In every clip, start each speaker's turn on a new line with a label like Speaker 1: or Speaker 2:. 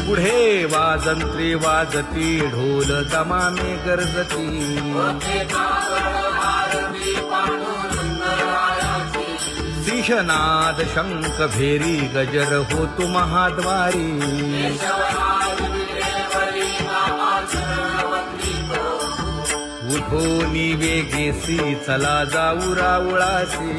Speaker 1: पुढे वाजंत्री वाजती ढोल दमामे गरजती शिशनाद शंख भेरी गजर होतो महाद्वारी उठो वेगेसी चला जाऊ रावळासी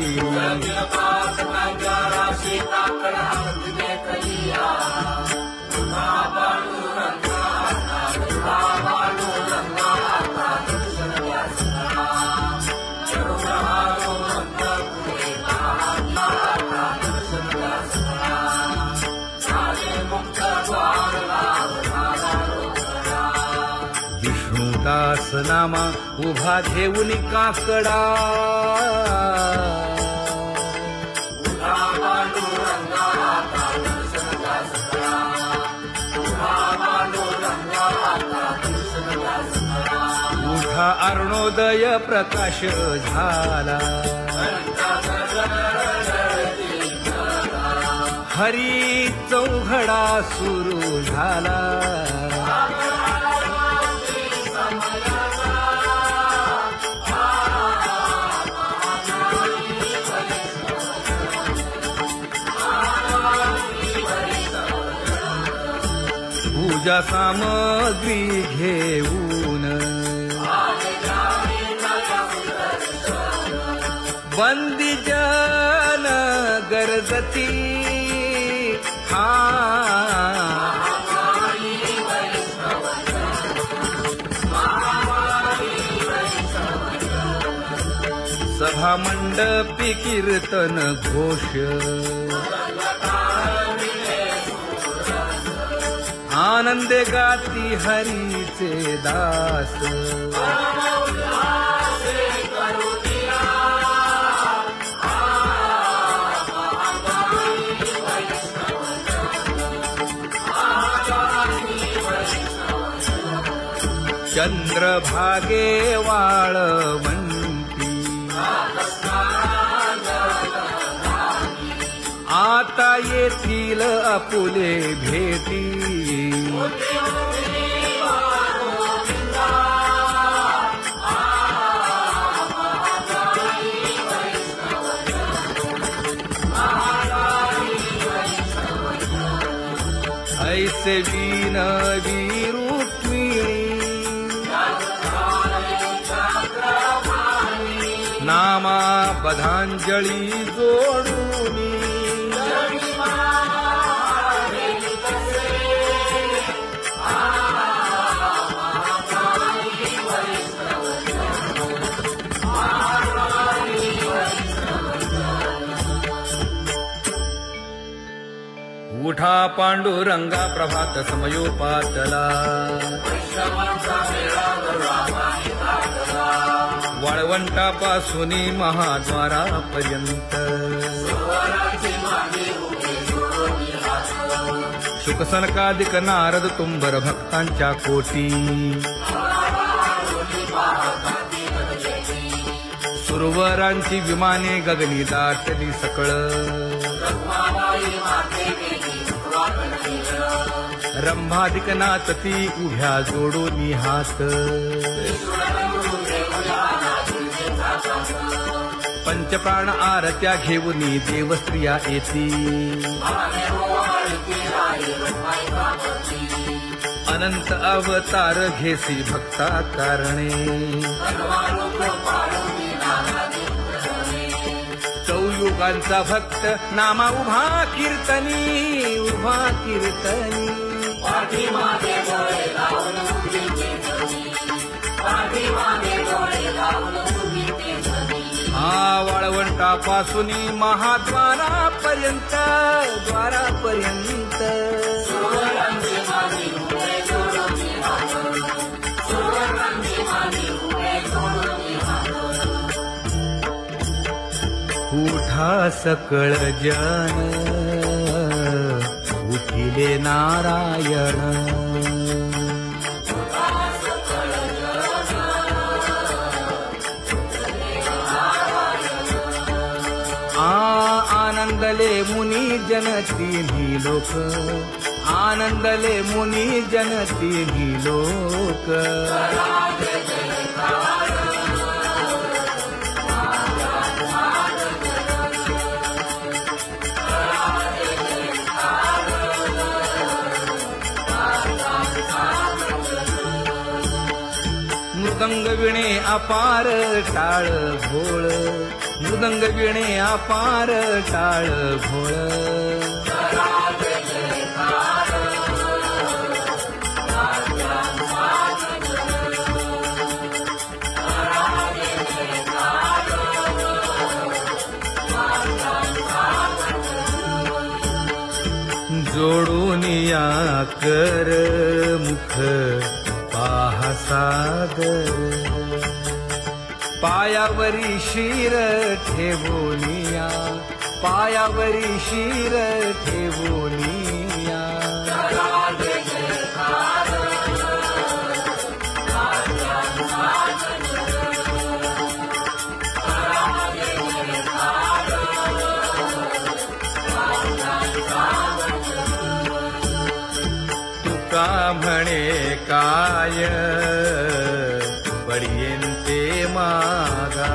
Speaker 1: विष्णुदास नामा उभा घेऊन काकडा उठा अरुणोदय प्रकाश झाला हरी चौघडा सुरू झाला पूजा सामग्री घेऊन बंदी जन गरजती सभा मंडपी कीर्तन घोष आनंदे गाती हरीचे दास चंद्रभागे वाळवंती आता येथील आपुले भेटी ऐसे विनवी रुक्मिणी नामा बधांजळी जोडूनी उठा पांडुरंगा प्रभात समयोपातला वाळवंटापासून महाद्वारापर्यंत शुकसनकादिक नारद तुंबर भक्तांच्या कोटी सुरवरांची विमाने गगनी दाटली सकळ रंभादिक नाचती उभ्या जोडोनी हात पंचप्राण आरत्या घेऊनी देवस्त्रिया येती अनंत अवतार घेसी भक्ता कारणे चौयुगांचा भक्त नामा उभा कीर्तनी उभा कीर्तनी वाळवंटापासून महाद्वारापर्यंत द्वारापर्यंत उठा सकळ जन उठिले नारायण आनंदले मुनी जन तिन्ही लोक, आनंदले मुनी जन तिन्ही लोक. मृदंग विणे अपार टाळ भोळ, मृदंग विणे अपार टाळ भोळ. जोडून या कर मुख पाहा सागर, पायावरी शिर ठेवोनिया, पायावरी शिर ठेवोनिया. तुका म्हणे काय बडियेंते मागा,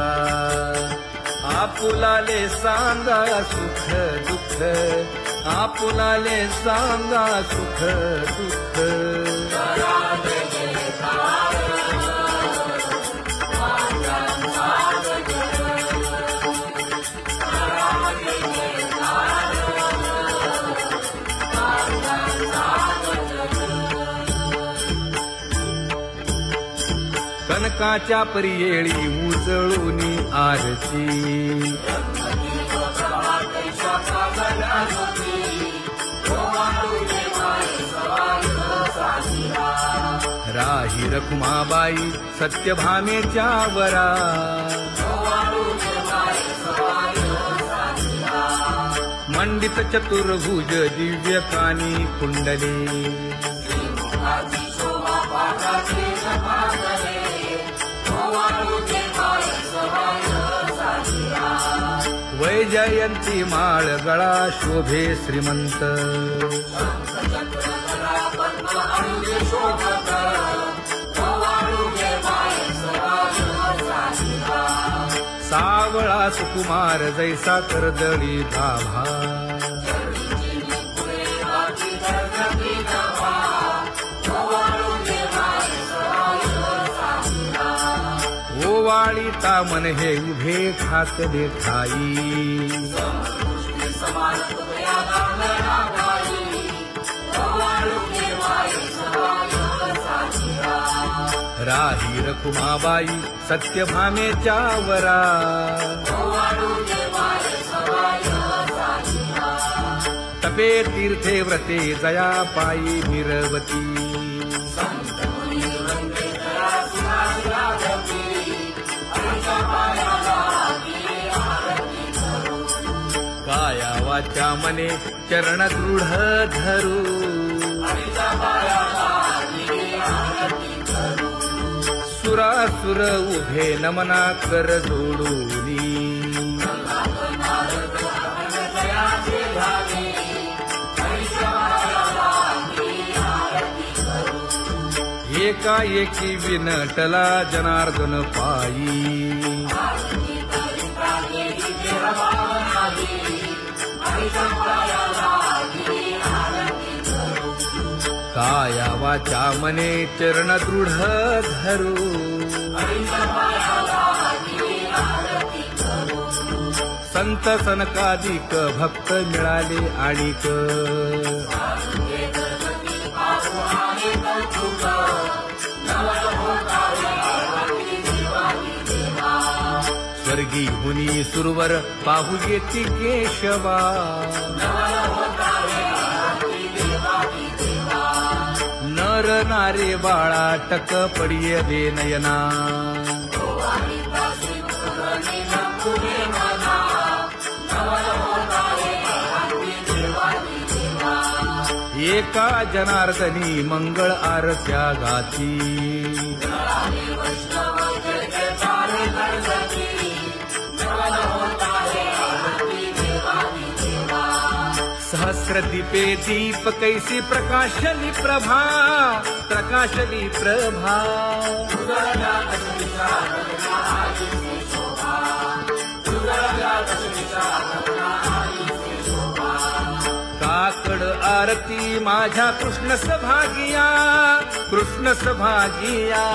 Speaker 1: आपुलाले सांगा सुख दुःख, आपुलाले सांगा सुख दुःख. कनकाच्या परियेळी उजळूनी आरती, राही रखुमाबाई सत्यभामेच्या वरा, मंडित चतुर्भुज दिव्य कानी कुंडले, वैजयंती माळ गळा शोभे श्रीमंत, सावळा सुकुमार जैसा कर्दळी गाभा, ओवाळी तामन हे उभे खाकले ठाई, राही रखुमाबाई सत्यभामेच्या वरा, तपे तीर्थे व्रते जया पायी मिरवती, काया वाचा मने चरण दृढ धरू, सुरासुर उभे नमना कर जोडूनी, एकाएकी विनटला जनार्दन पायी, काया वाचा मने चरण दृढ धरू, संत सनकादिक भक्त मिळाले आणिक, स्वर्गी मुनी सुरवर पाहू येती केशवा, नर नारे बाळा टक पडिये दे नयना, एका जनार्दनी मंगळ आरत्या गाती, काया वाचा मने सहस्रदीपे दीप कैसी प्रकाशली प्रभा, प्रकाशली प्रभा. काकड आरती माझ्या कृष्ण सभागिया, कृष्ण सभागिया.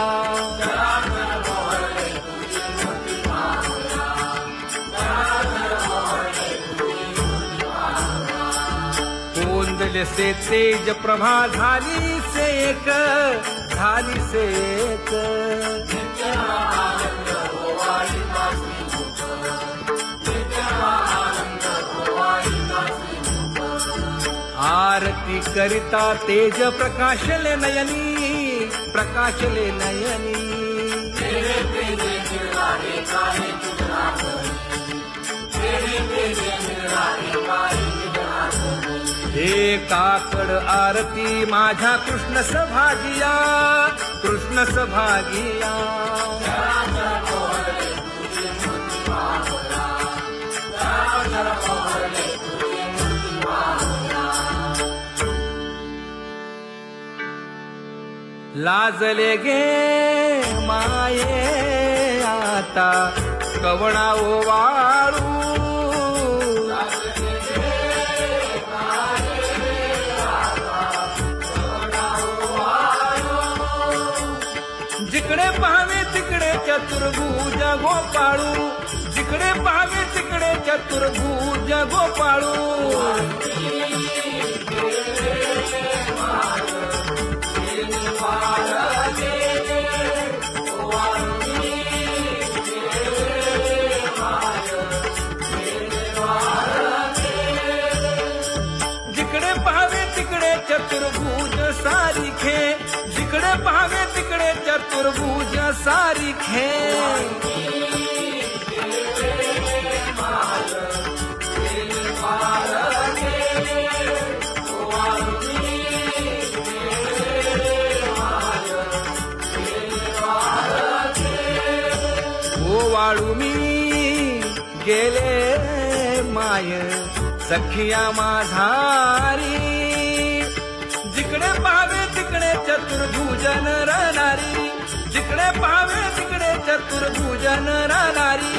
Speaker 1: कोंदले से तेज प्रभा झाली से एक, झाली से एक. आरती करिता तेज प्रकाशले नयनी, प्रकाशले नयनी. हे काकड आरती माझ्या कृष्ण सभागिया, कृष्ण सभागिया. लाजले गे माये आता कवणा ओवाळू. जिकडे पाहावे तिकडे चतुर्भुज गोपाळू, जिकडे पाहावे तिकडे चतुर्भुज गोपाळू. जिकडे पाहावे तिकडे चतुर्भुज सारिखे, जिकडे पाहावे तिकडे चतुर्भुज सारिखे. ओवाळू मी गेले माय सखिया माझारी. जिकडे पाहावे तिकडे चतुर्भुज नरनारी, जिकडे पाहावे तिकडे चतुर्भुज नरनारी.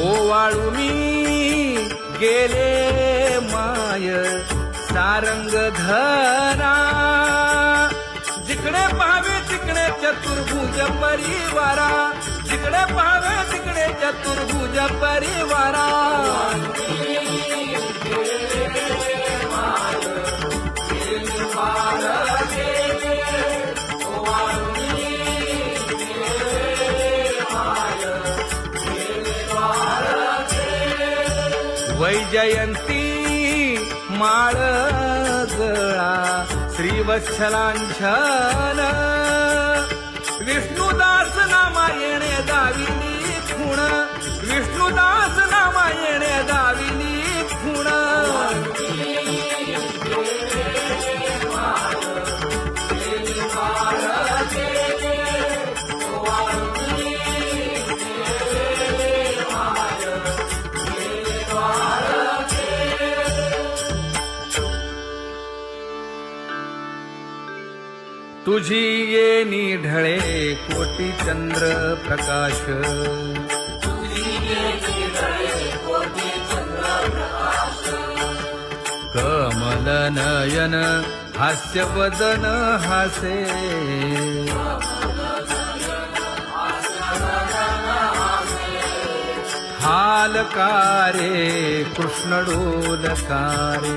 Speaker 1: ओवाळू मी गेले माय सारंग धरा. जिकडे पाहावे तिकडे चतुर्भुज परिवारा, जिकडे पाहावे तिकडे चतुर्भुज परिवारा. वैजयंती माळ गळा श्रीवत्सलांछन. विष्णुदास नामायणे दाविनी खूण, विष्णुदास नामायणे दाविनी खूण. तुझी येणी ढळे कोटी चंद्र प्रकाश. कमल नयन हास्य वदन हासे. हालकारे कृष्ण डोलकारे.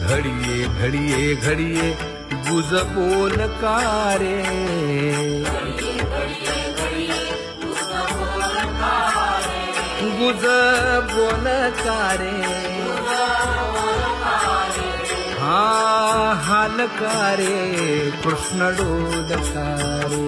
Speaker 1: घडिये घडिये घडिये गुज बोलकारे. गुज बोलकारे. हा हालकारे कृष्ण डोलकारे.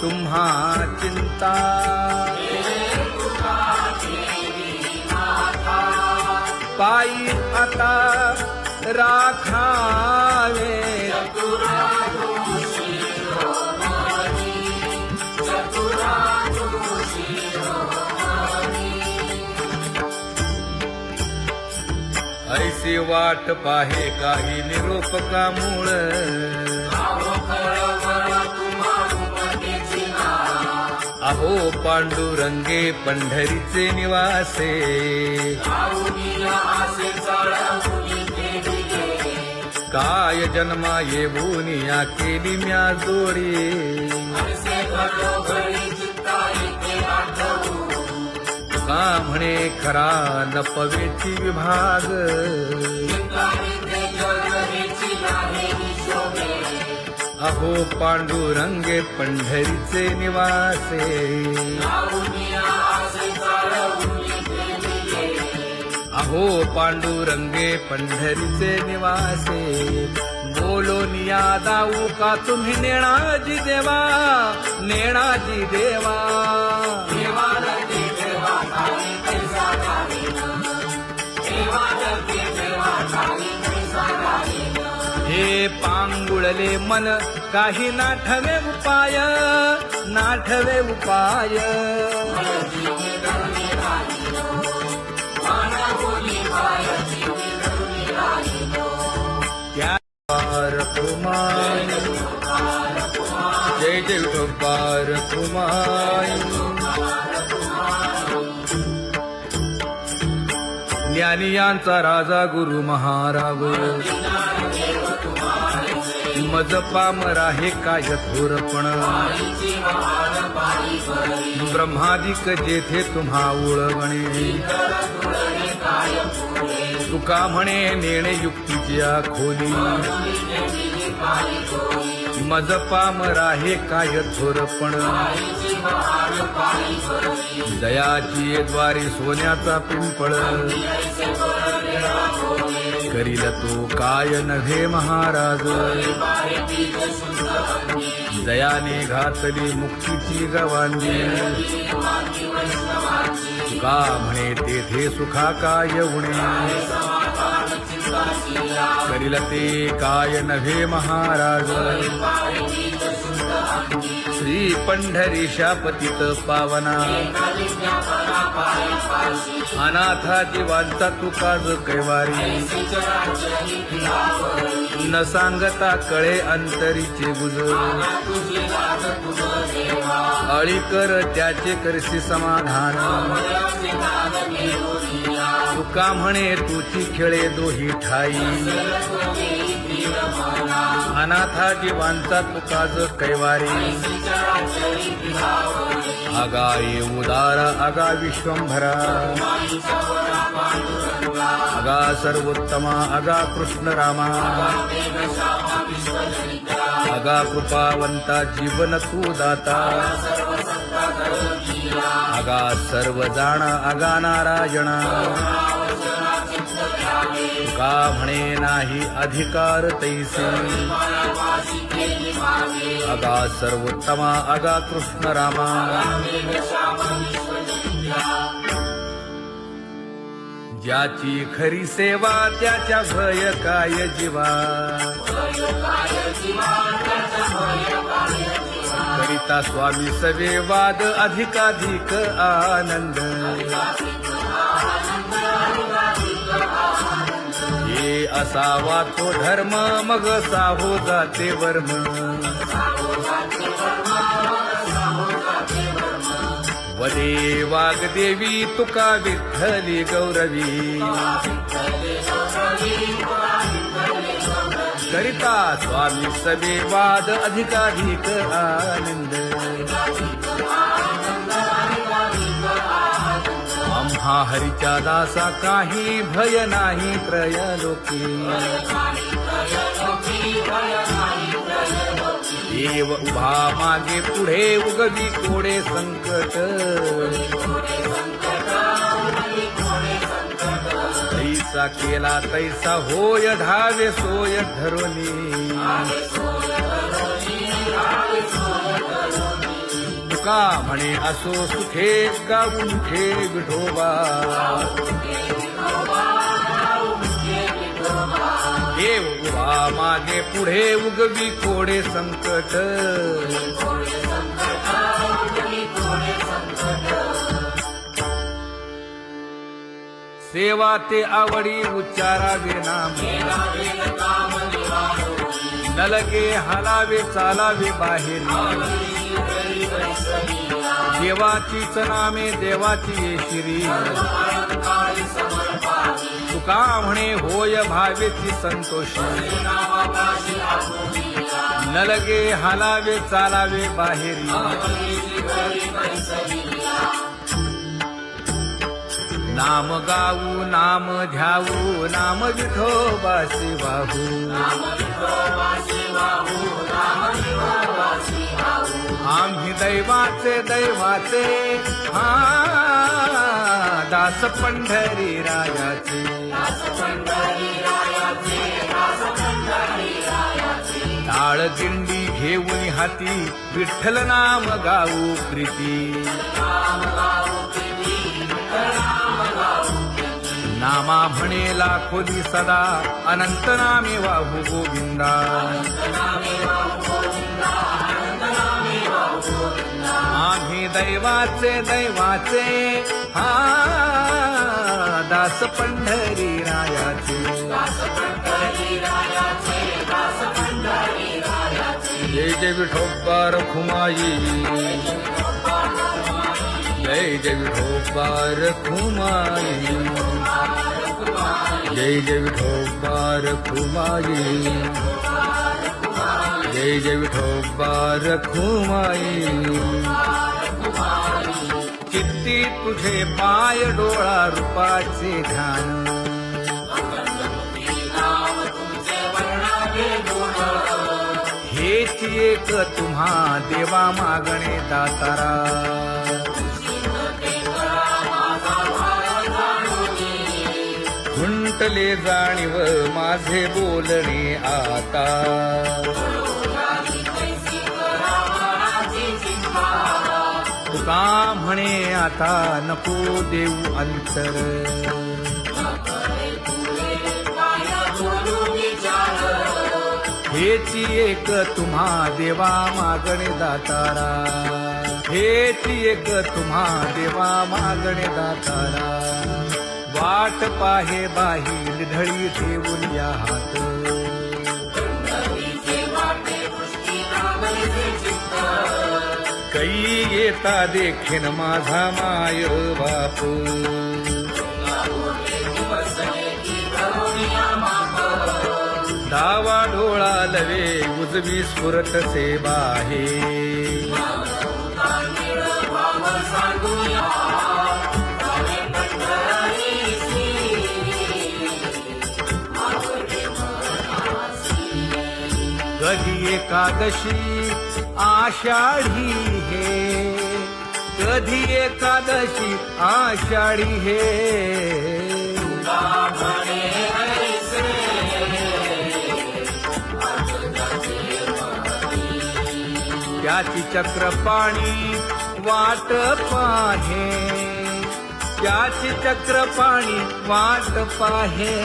Speaker 1: तुम्हा चिंता पायी आता राखावे ऐसी वाट पाहे काही निरोप का मूळ अहो पांडुरंगे पंढरीचे निवासे काय जन्मा येऊन या केली म्या जोडी का म्हणे खरा नपवेची विभाग अहो पांडुरंगे पंढरीचे निवासे अहो पांडुरंगे पंढरीचे निवासे बोलोनिया दाऊ का तुम्ही नेणाजी देवा नेणाजी देवा हे पांगुळले मन काही नाठवे उपाय नाठवे उपाय कुमार जय जय विठोबार कुमार ज्ञानियांचा राजा गुरु महाराज मज पामरा हे काय थोरपण ब्रह्मादिक जेथे तुम्हा उळवणे तुका म्हणे नेणे युक्तीची खोली मज पामरा हे काय थोरपण दयाची द्वारी सोन्याचा पिंपळ करील तो काय नव्हे महाराज दयाने घातली मुक्तीची गवांगी का म्हणे तेथे सुखा काय उणे करील ते काय नव्हे महाराज श्री पंढरीशा पतित पावना अनाथा जीवांचा तुका ज कैवारी न सांगता कळे अंतरीचे गुज अळी कर त्याचे करशी समाधान तुका म्हणे तुची खेळे दोही ठाई अनाथा जीवांचा तुका ज कैवारी आगा ये उदार आगा विश्वंभरा आगा सर्वोत्तमा आगा कृष्ण रामा आगा कृपावंता जीवन तू दाता आगा सर्व जाणा आगा नारायणा का म्हणे नाही अधिकार तैसे आगा सर्वोत्तमा आगा कृष्ण रामा ज्याची खरी सेवा त्याच्या भय काय जीवा करिता स्वामी सवे वाद अधिकाधिक आनंद हे असावा तो धर्म मग साहो जाते वर्म वदे वाग्देवी तुका विठ्ठली गौरवी करिता स्वामी सवे वाद अधिकाधिक आनंद आम्हा हरीच्या दासा काही भय नाही त्रयलोकी देव उभा मागे पुढे उगवी कोडे संकट तैसा केला तैसा होय धावे सोय धरोनी तुका म्हणे असो सुखे गाऊन ठे विठोबा देव उभा मागे पुढे उगवी कोडे संकट सेवा ते आवडी उच्चारावे नाम नलगे हालावे चालावे बाहेरी देवाचीच नामे देवाची येशिरी तुका म्हणे होय भावेची संतोषी नलगे हालावे चालावे बाहेरी नाम गाऊ नाम ध्याऊ नाम विठोबासी वाहू आम्ही दैवाचे हा दास पंढरी रायाचे टाळ दिंडी घेऊन हाती विठ्ठल नाम गाऊ प्रीती नामा म्हणेला खोली सदा अनंत नामे वाहू गोविंदा आम्ही दैवाचे हा दास पंढरी रायाचे जय जय विठोबा रखुमाई जय जय विठोबा रखुमाई जय जय विठोबा रखुमाई जय जय विठोबा रखुमाई चित्ती तुझे पाय डोळा रूपाचे ध्यान हेच एक तुम्हा देवा मागणे दातारा खुंटले जाणीव माझे बोलणे आता तुका म्हणे आता नको देऊ अंतर हेची एक तुम्हा देवा मागणे दातारा हेची एक तुम्हा देवा मागणे दातारा वाट पाहे बाही ढळी ठेवून या हात कै येता देखेन माझा माय बाप डावा डोळा लवे उजवी स्फुरत से बाहे कधी एकादशी आषाढी हे कधी एकादशी आषाढी हे त्याची चक्रपाणी वाट पाहे त्याची चक्रपाणी वाट पाहे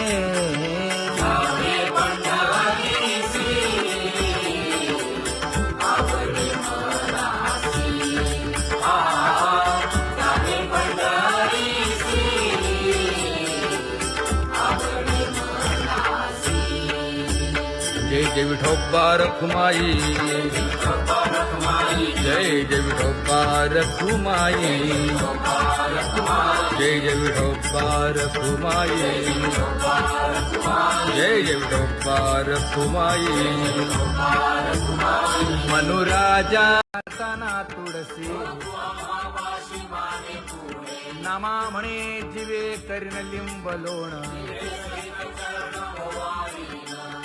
Speaker 1: जय जय विठोबा रखुमाई जय जय विठोबा रखुमाई जय जय विठोबा रखुमाई जय जय विठोबा रखुमाई मनुराजा ताना तुळसी नामा म्हणे जीवे करीन लिंब लोण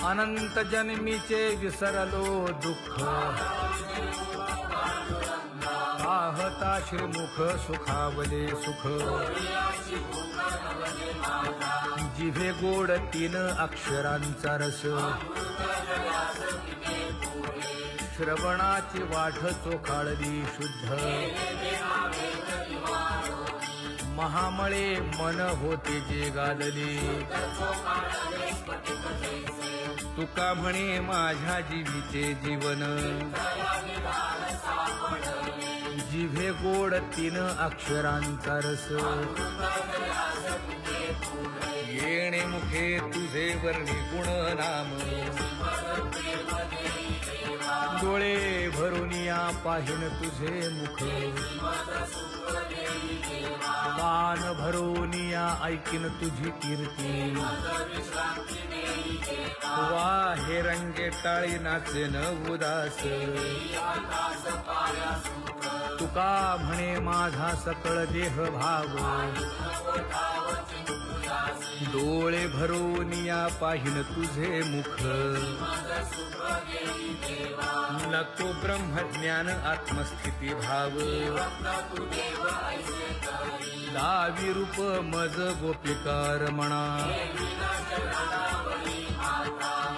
Speaker 1: अनंत जन्मीचे विसरलो दुःख पाहता श्रीमुख सुखावले सुख जिभे गोड 3 अक्षरांचा रस श्रवणाची वाढ चोखाळली शुद्ध महामळे मन होते जे गादले तुका म्हणे माझ्या जीवीचे जीवन जिभे गोड 3 अक्षरांचा रस येणे मुखे तुझे वर्णी गुण नाम डोळे भरून या पाहिन तुझे मुख कान भरून या ऐकिन तुझी कीर्ती वा हे रंगे टाळी नाचेन उदास तुका म्हणे माझा सकळ देह भाव डोळे भरून या पाहिन तुझे मुख नको ब्रह्मज्ञान आत्मस्थिती भाव दावी रूप मज गोपिकार म्हणा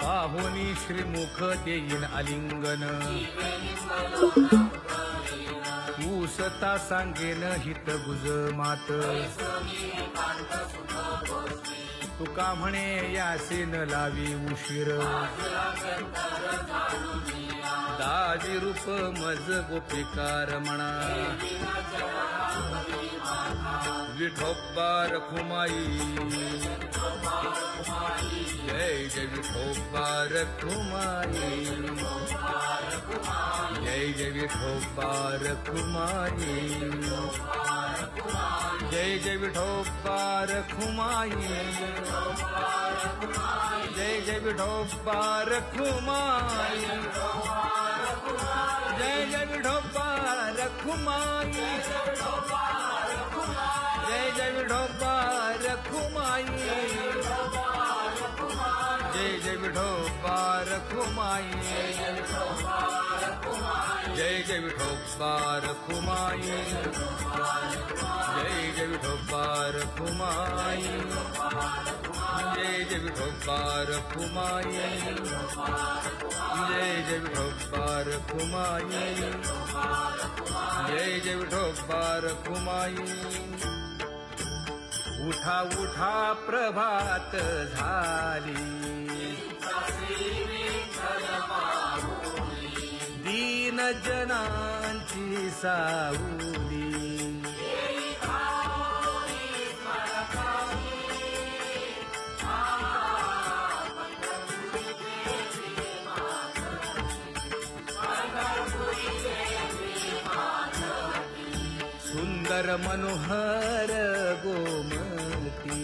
Speaker 1: पाहुनी श्रीमुख देईन आलिंगन उसता सांगेन हित गुज मात तुका म्हणे यासे न लावी उशीर दाजी रूप मज गोपिकार म्हणा विठोबा रखुमाई जय जय विठोबा रखुमाई जय जय विठोबा रखुमाई जय जय विठोबा रखुमाई जय जय विठोबा रखुमाई जय जय विठोबा रखुमाई जय जय विठोबा रखुमाई जय जय विठोबा रखुमाई जय जय विठोबा रखुमाई जय जय विठोबा रखुमाई जय जय विठोबा रखुमाई जय जय विठोबा रखुमाई जय जय विठोबा रखुमाई उठा उठा प्रभात झाली दीन जनांची सावली सुंदर मनोहर गोमती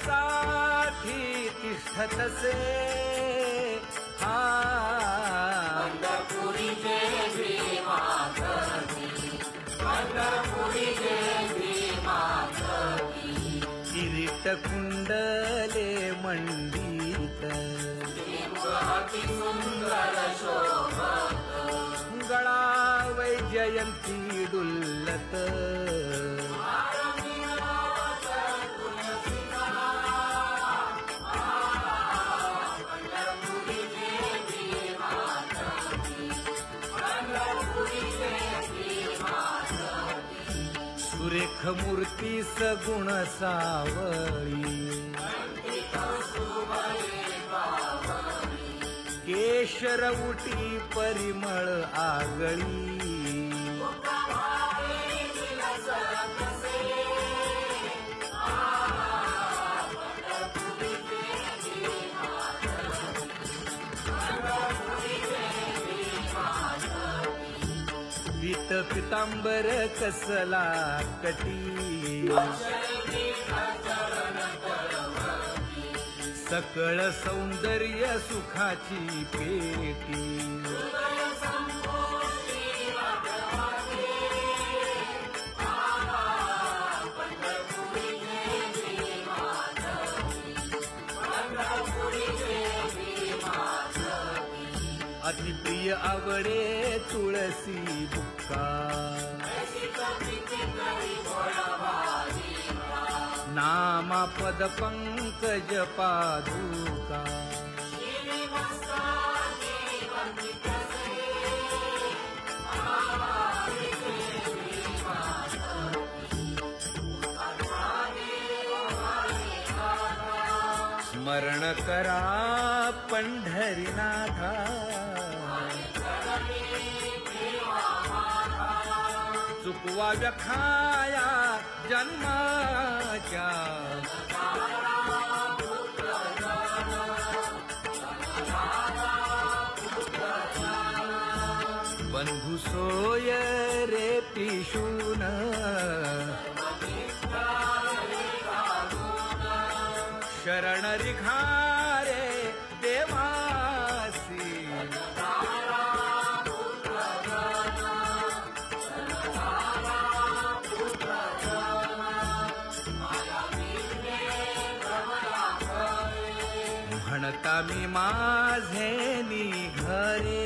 Speaker 1: भेटीसाठी तिष्ठतसे किरीट कुंडले मंडित गळा वैजयंती डुल्लत सुरेख मूर्ती सगुण सावळी केशर उटी परिमळ आगळी पीत पितांबर कसला कटी सकळ सौंदर्य सुखाची पेटी अतिप्रिय आवडे तुळसी बुक्का नामा पद पंकज पादुका स्मरण करा पंढरीनाथा, चुकवा व्यखाया जन्माच्या, बंधु सोय रे पिशून, शरण रिघारे देवासी, म्हणता मी माझे निघरे,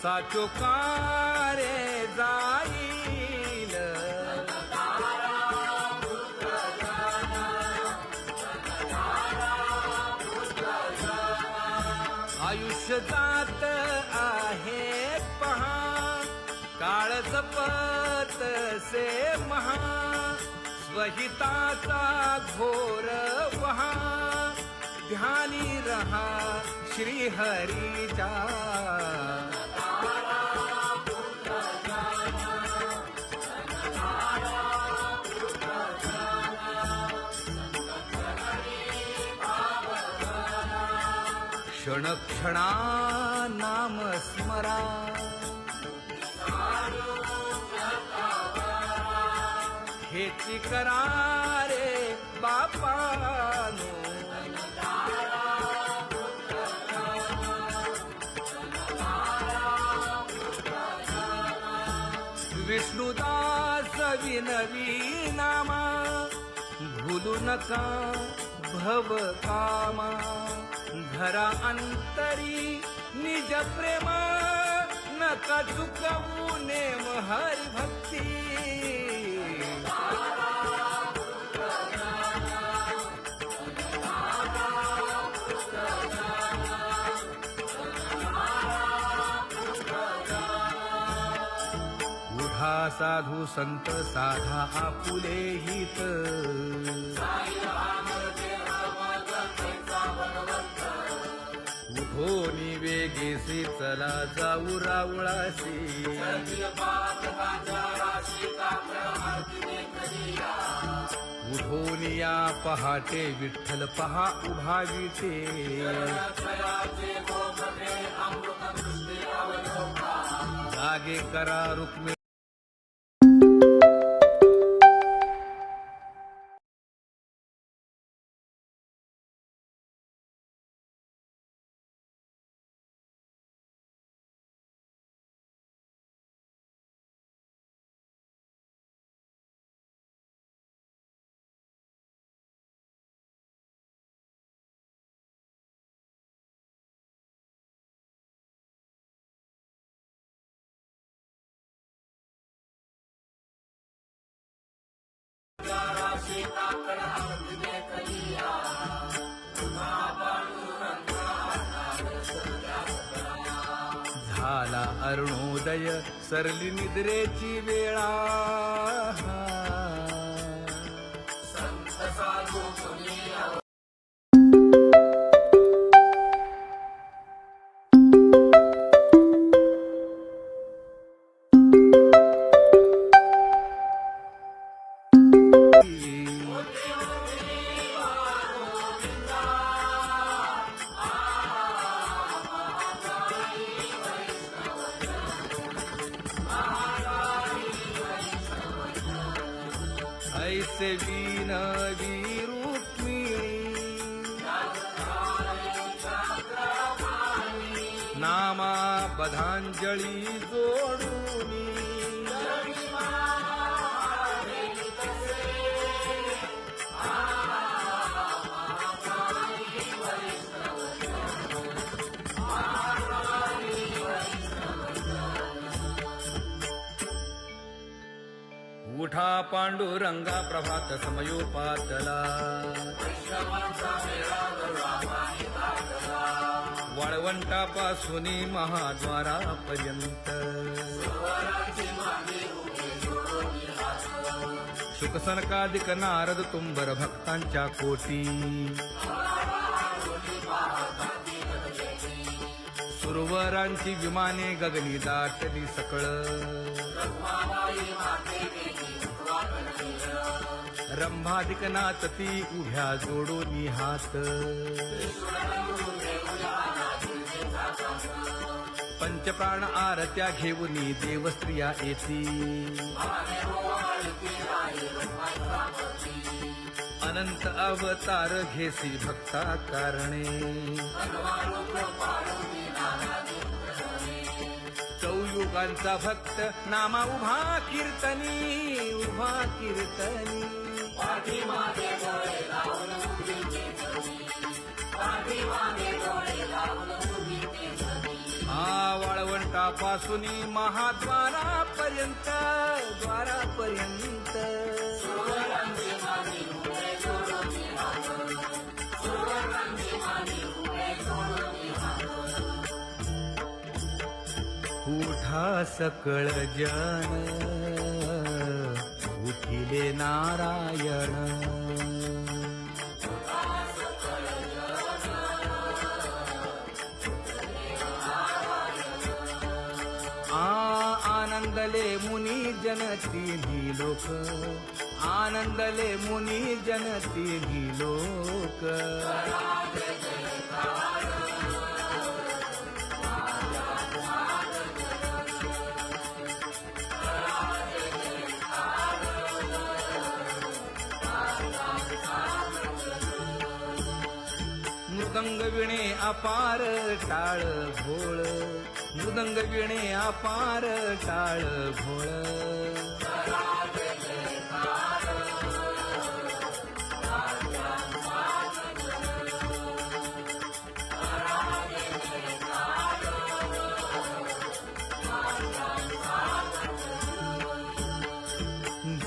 Speaker 1: साचो कारे जाईल, आयुष्य जात आहे पहा, काळ जपत से महा, स्वहिताचा घोर वहा, ध्यानी रहा श्री हरीचा, क्षण क्षणा नाम स्मरा, हेची करा रे बापानो, विष्णुदास विनवी नामा, भूलू नका भव कामा, धरा अंतरी निज प्रेमा, नका चुकवू नेम हरि भक्ती, उठा साधू संत साधा आपुले हित, उठोनी वेगेसी चला जाऊ रावळासी, उठोनी या पहाटे विठ्ठल पहा उभा विटे, जागे करा रुक्मिणी, झाला अरुणोदय सरली निद्रेची वेळा, ऐसे विनवी रुक्मिणी, नामा बधांजळी जोडूनी, उठा पांडुरंगा प्रभात समयोपातला, वाळवंटापासून महाद्वारापर्यंत शुकसनकादिक नारद तुंबर भक्तांच्या कोटी सुरवरांची विमाने गगनी दाटली सकळ रंभादिक नाचती उभ्या जोडोनी हात पंचप्राण आरत्या घेऊनी देवस्त्रिया येती अनंत अवतार घेसी भक्ता कारणे चौयुगांचा भक्त नामा उभा कीर्तनी उभा कीर्तनी वाळवंटापासून महाद्वारापर्यंत द्वारापर्यंत उठा सकळ जन उठिले नारायण आनंदले मुनी जन तिन्ही लोक आनंदले मुनी जन तिन्ही लोक मृदंग विणे अपार टाळ भोळ मृदंग विणे अपार टाळ भोळ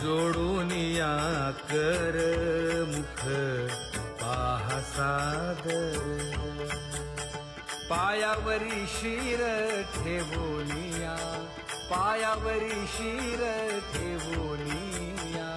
Speaker 1: जोडून या कर मुख पाहा सादर पायावरी शिर ठेवोनिया पायावरी शिर ठेवोनिया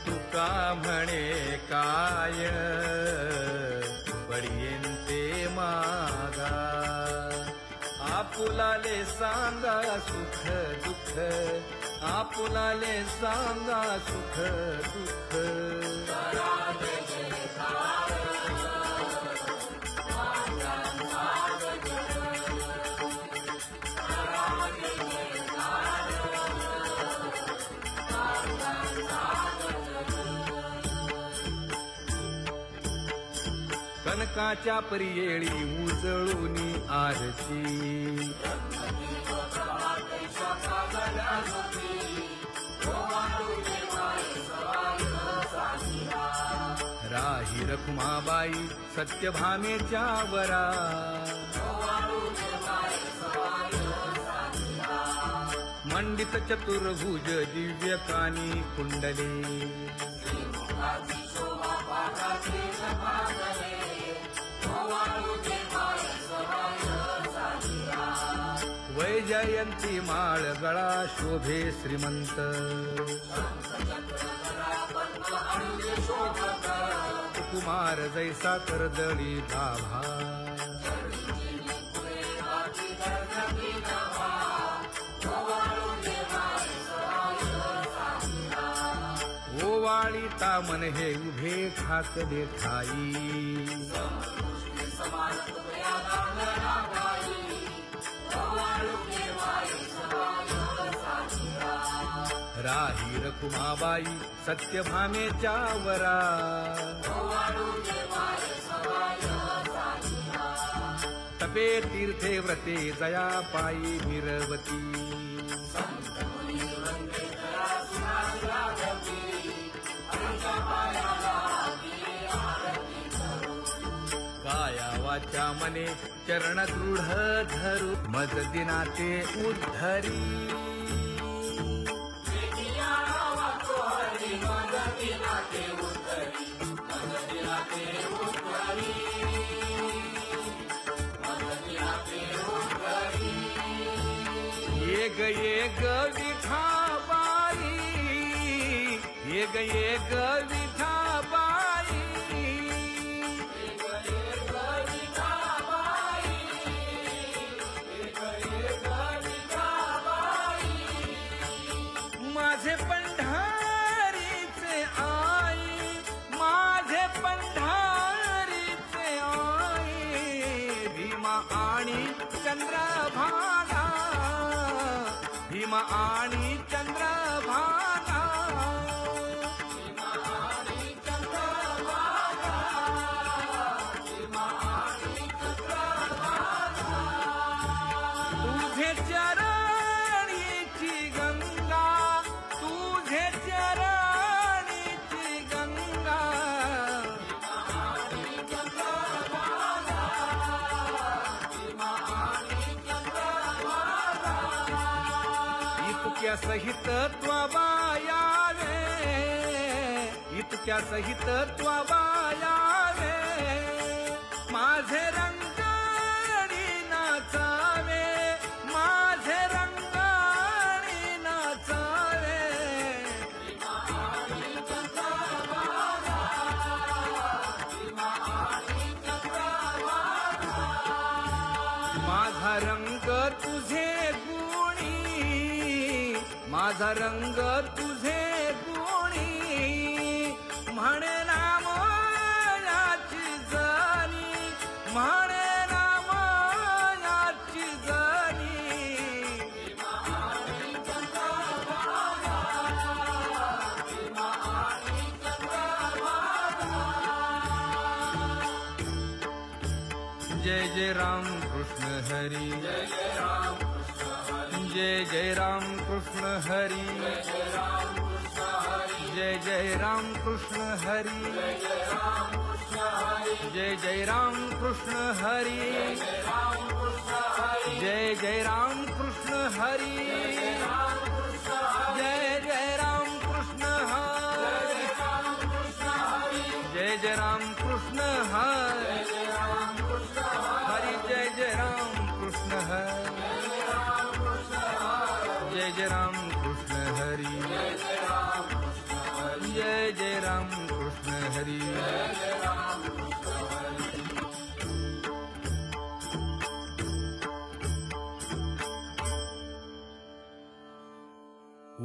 Speaker 1: तुका म्हणे काय पडियेंते मागा आपुलाले सांगा सुख दुःख आपुलाले सांगा सुख दुःख कनकाच्या परियेळी उजळूनी आरती राही रखुमाबाई सत्यभामेच्या वरा मंडित चतुर्भुज दिव्यकानी कुंडले वैजयंती माळ गळा शोभे श्रीमंत कुमार जैसा करदळी गाभा ओवाळी तामन हे उभे ठाकले ठाई राही रखुमाबाई सत्यभामेच्या वरा तपे तीर्थे व्रते जया पायी मिरवती काया वाचा मने चरण दृढ धरू मज दिनाते उद्धरी ये ग विठाबाई, ये ग विठाबाई, माझे पंढारीचे आई, माझे पंढारीचे आई, भीमा आणि चंद्रभागा, भीमा आणि चंद्रभागा, भीमा आणि चंद्रभागा, भीमा आणि चंद्रभागा, तुझे चरणीची गंगा, तुझे चरणीची गंगा, भीमा आणि चंद्रभागा, भीमा आणि चंद्रभागा, इतक्या सहित त्वबायावे, इतक्या सहित त्वबायावे, माझे रंगणी नाचावे, माझे रंगणी नाचावे, भीमा आणि चंद्रभागा, भीमा आणि चंद्रभागा, माझा रंग तुझे गुणी, माझा रंग तुझे गुणी, म्हणे नाम याची जणी, म्हणे नाम याची जणी, भीमा आणि चंद्रभागा, भीमा आणि चंद्रभागा, जय जय राम कृष्ण हरी, जय जय राम, जय जय राम कृष्ण हरी, जय जय राम कृष्ण हरी, जय जय राम कृष्ण हरी, जय जय राम कृष्ण हरी, जय जय राम कृष्ण हरी, जय जय राम कृष्ण हरी, जय जय राम कृष्ण हरी, जय जय राम कृष्ण हरी, जय जय राम कृष्ण हरी,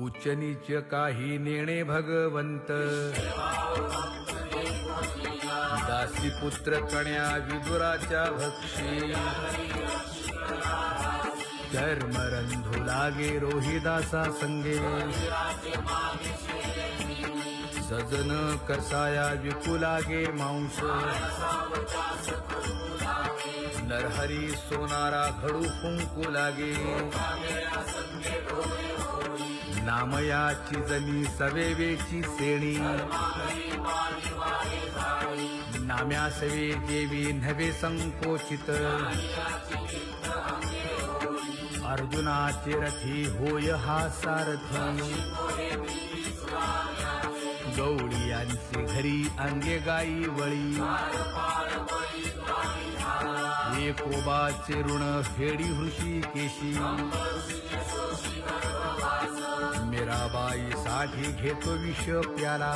Speaker 1: उच्च नीच काही नेणे भगवंत, दासी पुत्र कण्या विदुराच्या भक्षी, धर्म रंधू लागे रोहिदासा संगे, सजन कसाया विकू लागे मांस, नरहरी सोनारा घडू फुंकू लागे, नामयाची जनी सवेवेची सेणी, नाम्यासवे देवी नव्हे संकोचित, अर्जुनाचे रथी होय हा सारथी, गवळियांचे घरी अंगे गाई वळी, एकोबाचे ऋण फेडी हृषीकेशी, मीराबाई साठी घेतो विष प्याला,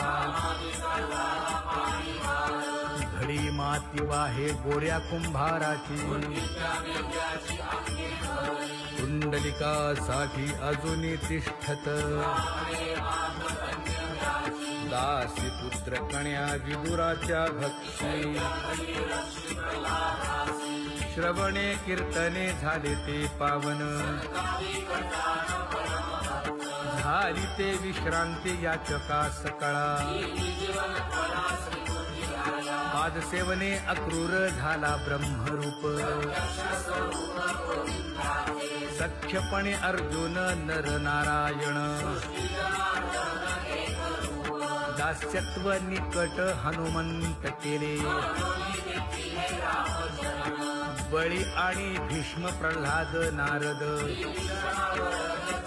Speaker 1: घडी माती वाहे गोऱ्या कुंभाराची, कुंडलिकासाठी अजूनही तिष्ठत, दासी पुत्र कण्या विदुराच्या भक्षी, श्रवणे कीर्तने झाले ते पावन, झाली ते विश्रांती याचका सकळा, पादसेवने अक्रूर झाला ब्रह्मरूप, सख्यपणे अर्जुन नर नारायण, दास्यत्व निकट हनुमंत केले, बळी आणि भीष्म प्रल्हाद नारद,